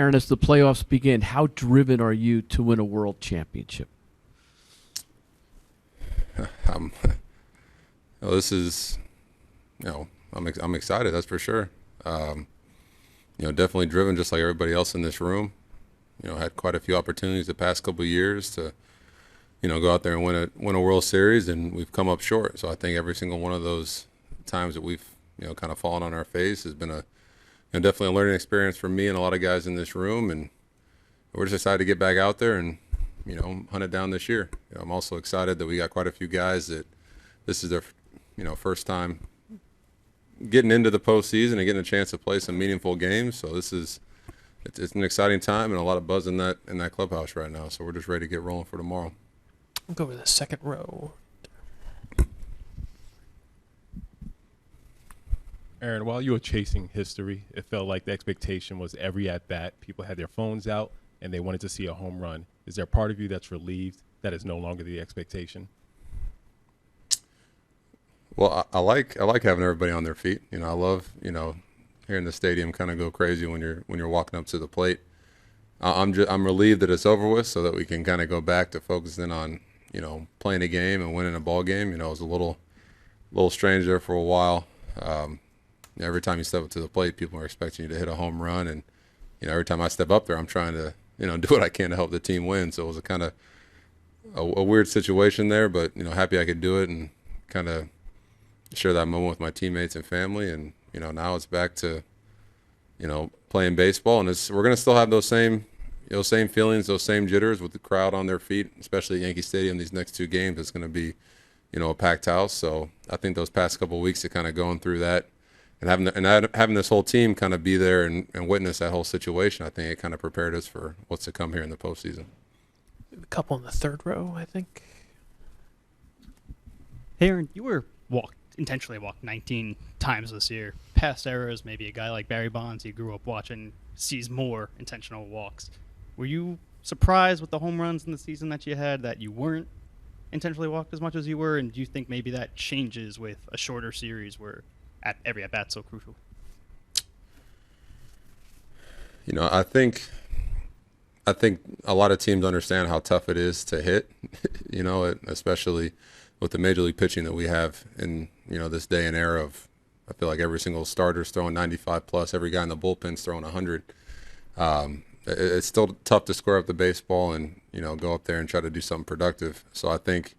Aaron, as the playoffs begin, how driven are you to win a world championship? Well, this is, I'm excited. That's for sure. Definitely driven, just like everybody else in this room. Had quite a few opportunities the past couple of years to, go out there and win a World Series, and we've come up short. So I think every single one of those times that we've, kind of fallen on our face has been definitely a learning experience for me and a lot of guys in this room. And we're just excited to get back out there and, hunt it down this year. I'm also excited that we got quite a few guys that this is their, first time getting into the postseason and getting a chance to play some meaningful games. So it's an exciting time and a lot of buzz in that clubhouse right now. So we're just ready to get rolling for tomorrow. We'll go over the second row. Aaron, while you were chasing history, it felt like the expectation was every at-bat, people had their phones out, and they wanted to see a home run. Is there a part of you that's relieved that is no longer the expectation? Well, I like having everybody on their feet. I love, hearing the stadium kind of go crazy when you're walking up to the plate. I'm relieved that it's over with so that we can kind of go back to focusing on, playing a game and winning a ball game. It was a little strange there for a while. Every time you step up to the plate, people are expecting you to hit a home run, and every time I step up there, I'm trying to do what I can to help the team win. So it was a kind of a weird situation there, but happy I could do it and kind of share that moment with my teammates and family. And now it's back to playing baseball, and we're gonna still have those same feelings, those same jitters with the crowd on their feet, especially at Yankee Stadium. These next two games, it's gonna be a packed house. So I think those past couple of weeks of kind of going through that and having this whole team kind of be there and witness that whole situation, I think it kind of prepared us for what's to come here in the postseason. A couple in the third row, I think. Hey, Aaron, you were intentionally walked 19 times this year. Past eras, maybe a guy like Barry Bonds you grew up watching sees more intentional walks. Were you surprised with the home runs in the season that you had, that you weren't intentionally walked as much as you were? And do you think maybe that changes with a shorter series where every at-bat's so crucial? I think a lot of teams understand how tough it is to hit, especially with the major league pitching that we have in, this day and era of, I feel like every single starter's throwing 95 plus, every guy in the bullpen's throwing 100. It's still tough to square up the baseball and, go up there and try to do something productive. So I think,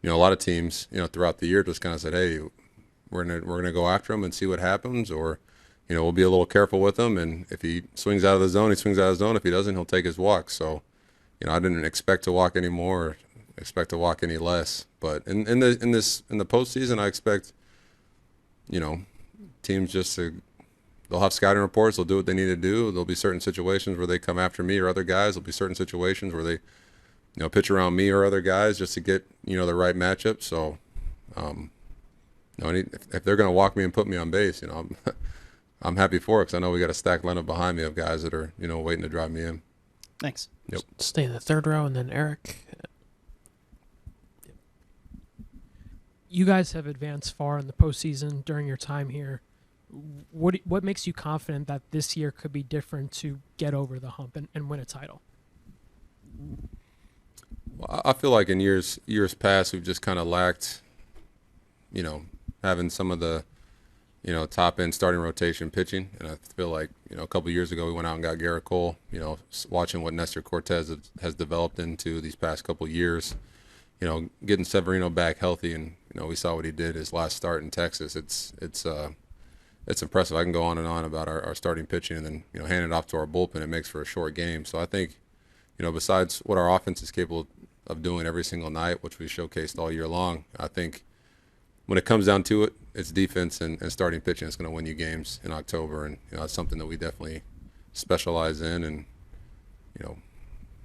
a lot of teams, throughout the year just kind of said, hey, we're gonna go after him and see what happens, or, we'll be a little careful with him. And if he swings out of the zone, he swings out of the zone. If he doesn't, he'll take his walk. So, I didn't expect to walk any more, or expect to walk any less. But in the postseason, I expect, teams they'll have scouting reports. They'll do what they need to do. There'll be certain situations where they come after me or other guys. There'll be certain situations where they, pitch around me or other guys just to get, the right matchup. So, if they're going to walk me and put me on base, I'm happy for it because I know we got a stacked lineup behind me of guys that are, waiting to drive me in. Thanks. Yep. Stay in the third row, and then Eric. You guys have advanced far in the postseason during your time here. What makes you confident that this year could be different to get over the hump and win a title? Well, I feel like in years past we've just kind of lacked, having some of the, top end starting rotation pitching, and I feel like a couple of years ago we went out and got Garrett Cole. Watching what Nestor Cortez has developed into these past couple of years. Getting Severino back healthy, and we saw what he did his last start in Texas. It's impressive. I can go on and on about our starting pitching, and then hand it off to our bullpen. It makes for a short game. So I think besides what our offense is capable of doing every single night, which we showcased all year long, I think when it comes down to it, it's defense and starting pitching that's going to win you games in October, and that's something that we definitely specialize in. And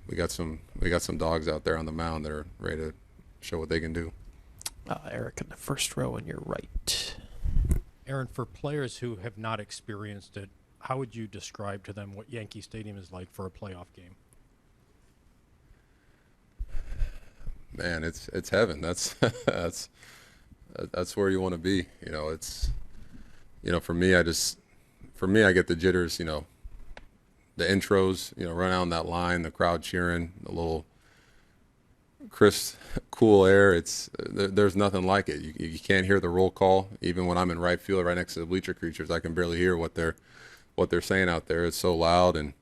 we got some dogs out there on the mound that are ready to show what they can do. Eric in the first row on your right. Aaron, for players who have not experienced it, how would you describe to them what Yankee Stadium is like for a playoff game? Man, it's heaven. That's where you want to be. For me, I get the jitters, the intros, run out on that line, the crowd cheering, the little crisp, cool air. There's nothing like it. You can't hear the roll call. Even when I'm in right field, right next to the bleacher creatures, I can barely hear what they're saying out there. It's so loud, and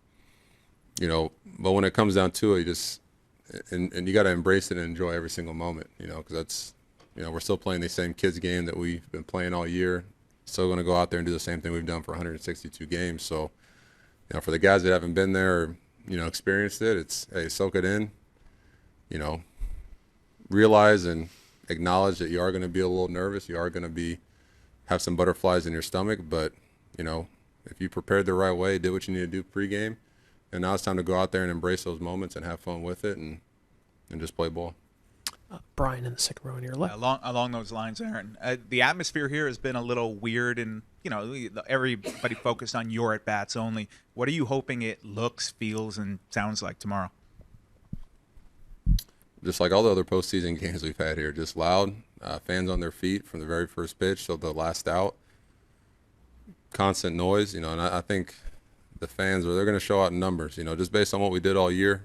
but when it comes down to it, you just and you got to embrace it and enjoy every single moment. Because that's we're still playing the same kids game that we've been playing all year. Still going to go out there and do the same thing we've done for 162 games. So, for the guys that haven't been there or, experienced it, it's, hey, soak it in, realize and acknowledge that you are going to be a little nervous. You are going to have some butterflies in your stomach, but, if you prepared the right way, did what you need to do pregame, and now it's time to go out there and embrace those moments and have fun with it and just play ball. Brian in the second row on your left. Along those lines, Aaron, the atmosphere here has been a little weird, and everybody focused on your at bats only. What are you hoping it looks, feels, and sounds like tomorrow? Just like all the other postseason games we've had here, just loud, fans on their feet from the very first pitch till the last out. Constant noise, and I think the fans they're going to show out in numbers. Just based on what we did all year.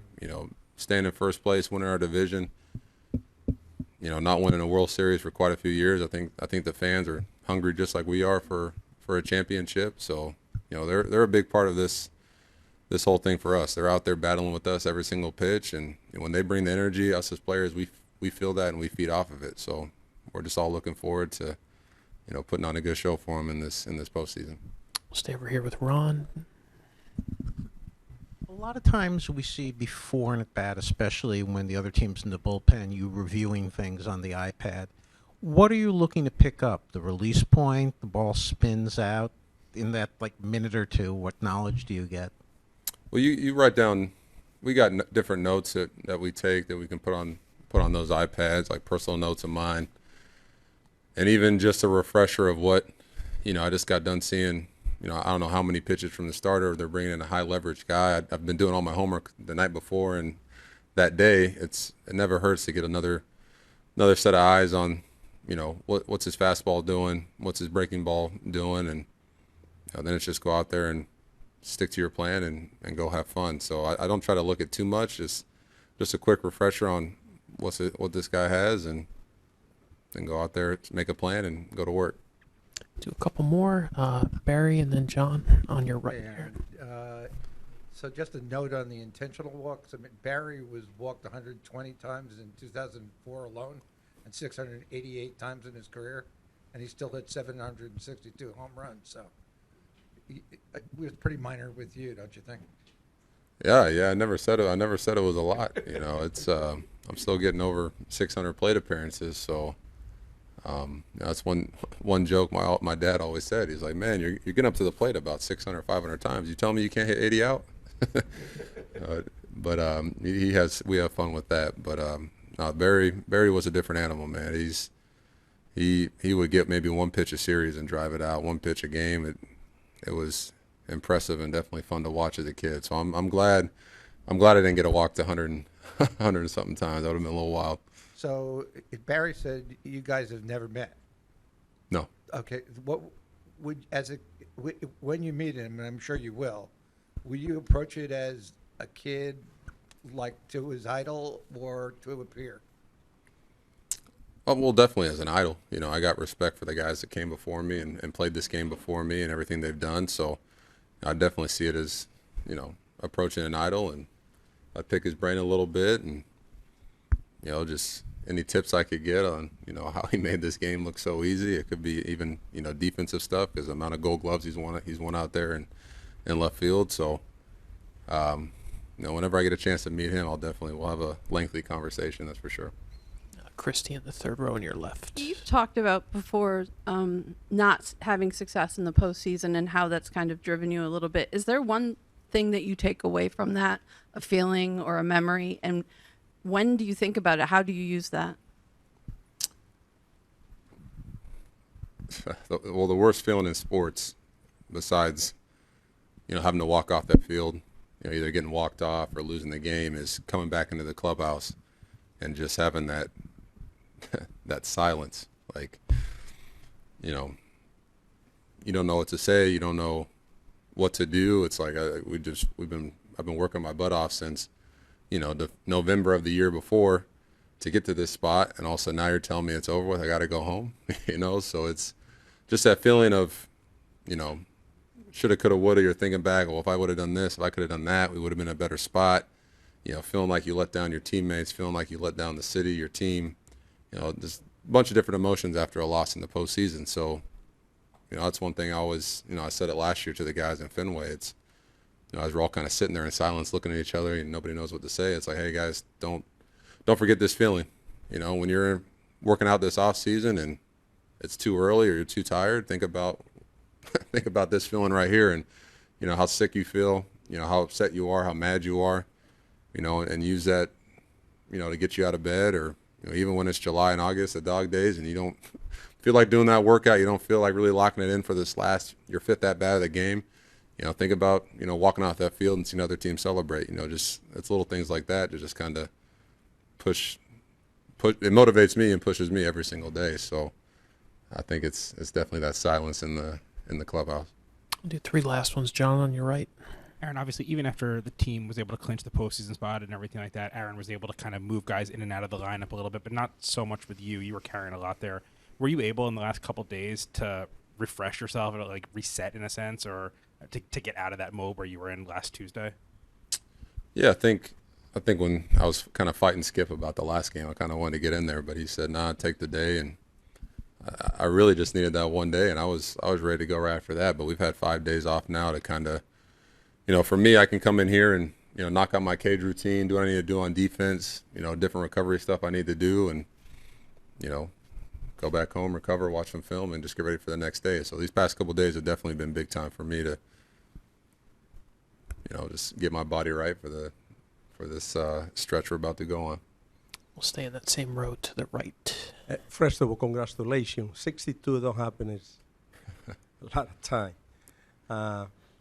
Staying in first place, winning our division. Not winning a World Series for quite a few years. I think the fans are hungry just like we are for a championship. So, they're a big part of this whole thing for us. They're out there battling with us every single pitch, and when they bring the energy, us as players, we feel that and we feed off of it. So, we're just all looking forward to, putting on a good show for them in this postseason. We'll stay over here with Ron. A lot of times we see before an at bat, especially when the other team's in the bullpen, you reviewing things on the iPad. What are you looking to pick up? The release point, the ball spins out in that minute or two. What knowledge do you get? Well, you write down. We got different notes that we take that we can put on those iPads, like personal notes of mine, and even just a refresher of what I just got done seeing. I don't know how many pitches from the starter. They're bringing in a high leverage guy. I've been doing all my homework the night before, and that day, it never hurts to get another set of eyes on, what's his fastball doing, what's his breaking ball doing, and then it's just go out there and stick to your plan and go have fun. So I don't try to look at too much. Just a quick refresher on what this guy has, and then go out there, make a plan, and go to work. Do a couple more. Barry and then John on your right here. So just a note on the intentional walks. I mean, Barry was walked 120 times in 2004 alone and 688 times in his career, and he still hit 762 home runs. So it was pretty minor with you, don't you think? Yeah. I never said it was a lot. It's I'm still getting over 600 plate appearances, so. That's one joke my dad always said. He's like, man, you're getting up to the plate about 600, 500 times. You tell me you can't hit 80 out? But we have fun with that. But Barry was a different animal, man. He would get maybe one pitch a series and drive it out, one pitch a game. It was impressive and definitely fun to watch as a kid. So I'm glad I didn't get a walk to 100 and something times. That would have been a little wild. So Barry said you guys have never met. No. Okay. What would when you meet him, and I'm sure you will you approach it as a kid, like to his idol, or to a peer? Oh, well, definitely as an idol. I got respect for the guys that came before me and played this game before me and everything they've done. So I definitely see it as approaching an idol, and I pick his brain a little bit and just any tips I could get on, how he made this game look so easy. It could be even, defensive stuff, because the amount of Gold Gloves he's won out there in left field. So, whenever I get a chance to meet him, we'll have a lengthy conversation, that's for sure. Christy in the third row on your left. You've talked about before not having success in the postseason and how that's kind of driven you a little bit. Is there one thing that you take away from that, a feeling or a memory? And when do you think about it? How do you use that? Well, the worst feeling in sports, besides, having to walk off that field, either getting walked off or losing the game, is coming back into the clubhouse and just having that that silence. Like, you don't know what to say. You don't know what to do. It's like I've been working my butt off since, the November of the year before to get to this spot, and also now you're telling me it's over with. I got to go home, So it's just that feeling of, shoulda, coulda, woulda. You're thinking back, well, if I would have done this, if I could have done that, we would have been in a better spot. Feeling like you let down your teammates, feeling like you let down the city, your team. Just a bunch of different emotions after a loss in the postseason. So, that's one thing I always, I said it last year to the guys in Fenway. It's, as we're all kind of sitting there in silence looking at each other and nobody knows what to say. It's like, hey, guys, don't forget this feeling. When you're working out this off season and it's too early or you're too tired, think about this feeling right here, and how sick you feel, how upset you are, how mad you are, and use that, to get you out of bed, or even when it's July and August, the dog days, and you don't feel like doing that workout, you don't feel like really locking it in for this your fifth at bat of the game. Think about walking off that field and seeing other teams celebrate. Just it's little things like that to just kind of push. It motivates me and pushes me every single day. So I think it's definitely that silence in the clubhouse. I'll do 3 last ones. John, on your right. Aaron, obviously, even after the team was able to clinch the postseason spot and everything like that, Aaron was able to kind of move guys in and out of the lineup a little bit, but not so much with you. You were carrying a lot there. Were you able in the last couple of days to refresh yourself or like reset in a sense, or to get out of that mode where you were in last Tuesday? Yeah, I think when I was kind of fighting Skip about the last game, I kind of wanted to get in there, but he said, "Nah, take the day," and I really just needed that one day, and I was ready to go right after that. But we've had 5 days off now to kind of, for me, I can come in here and knock out my cage routine, do what I need to do on defense, different recovery stuff I need to do, and go back home, recover, watch some film, and just get ready for the next day. So these past couple of days have definitely been big time for me to, just get my body right for this stretch we're about to go on. We'll stay in that same road to the right. First of all, congratulations. 62 don't happen. It's a lot of time.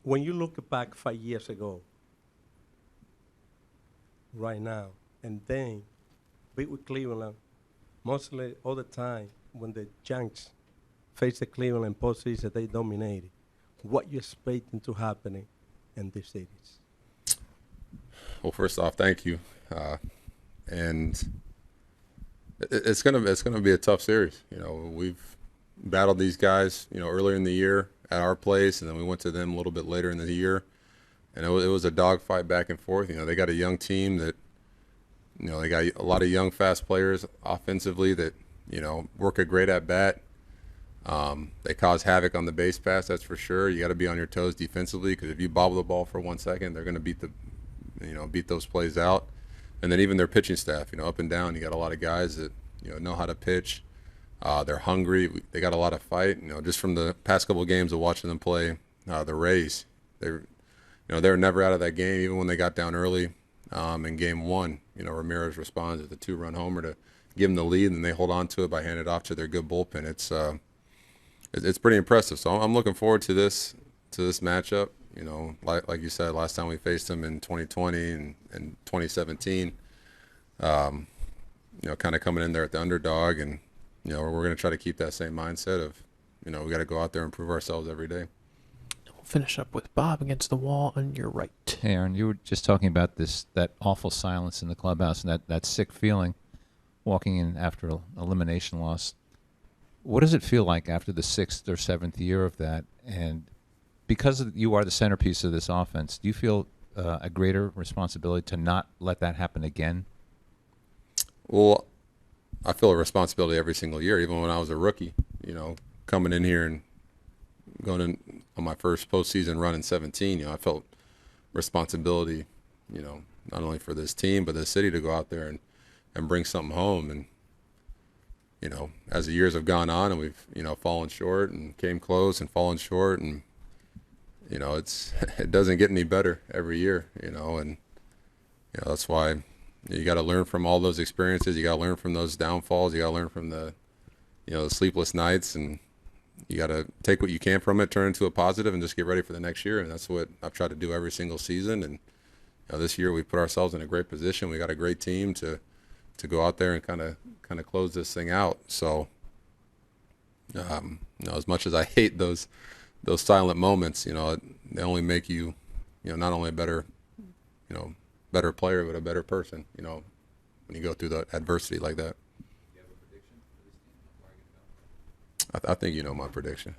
When you look back 5 years ago, right now, and then be with Cleveland, mostly all the time when the Yankees face the Cleveland postseason, they dominated. What you expecting to happen in this series? Well, first off, thank you, and it's gonna be a tough series. We've battled these guys, earlier in the year at our place, and then we went to them a little bit later in the year, and it was a dogfight back and forth. They got a young team that, they got a lot of young, fast players offensively that, work a great at bat. They cause havoc on the base pass, that's for sure. You got to be on your toes defensively, because if you bobble the ball for 1 second, they're going to beat those plays out. And then even their pitching staff, up and down, you got a lot of guys that know how to pitch. They're hungry. They got a lot of fight. Just from the past couple of games of watching them play the Rays, they were never out of that game, even when they got down early. In game 1, Ramirez responds with a 2-run homer to give them the lead, and they hold on to it by handing it off to their good bullpen. It's pretty impressive. So I'm looking forward to this matchup. Like you said, last time we faced them in 2020 and 2017, kind of coming in there at the underdog, and we're going to try to keep that same mindset of, we got to go out there and prove ourselves every day. We'll finish up with Bob against the wall on your right. Hey, Aaron, you were just talking about that awful silence in the clubhouse and that sick feeling walking in after an elimination loss. What does it feel like after the 6th or 7th year of that? And because you are the centerpiece of this offense, do you feel a greater responsibility to not let that happen again? Well, I feel a responsibility every single year, even when I was a rookie, coming in here and going in on my first postseason run in 17, I felt responsibility, not only for this team, but the city to go out there and bring something home. And, as the years have gone on and we've, fallen short and came close and fallen short, and, it doesn't get any better every year, and, that's why you got to learn from all those experiences. You got to learn from those downfalls. You got to learn from the sleepless nights, and you got to take what you can from it, turn it into a positive, and just get ready for the next year. And that's what I've tried to do every single season. And this year we put ourselves in a great position. We got a great team to go out there and kind of close this thing out. So, as much as I hate those those silent moments, they only make you, not only a better, better player, but a better person, when you go through the adversity like that. I think you know my prediction.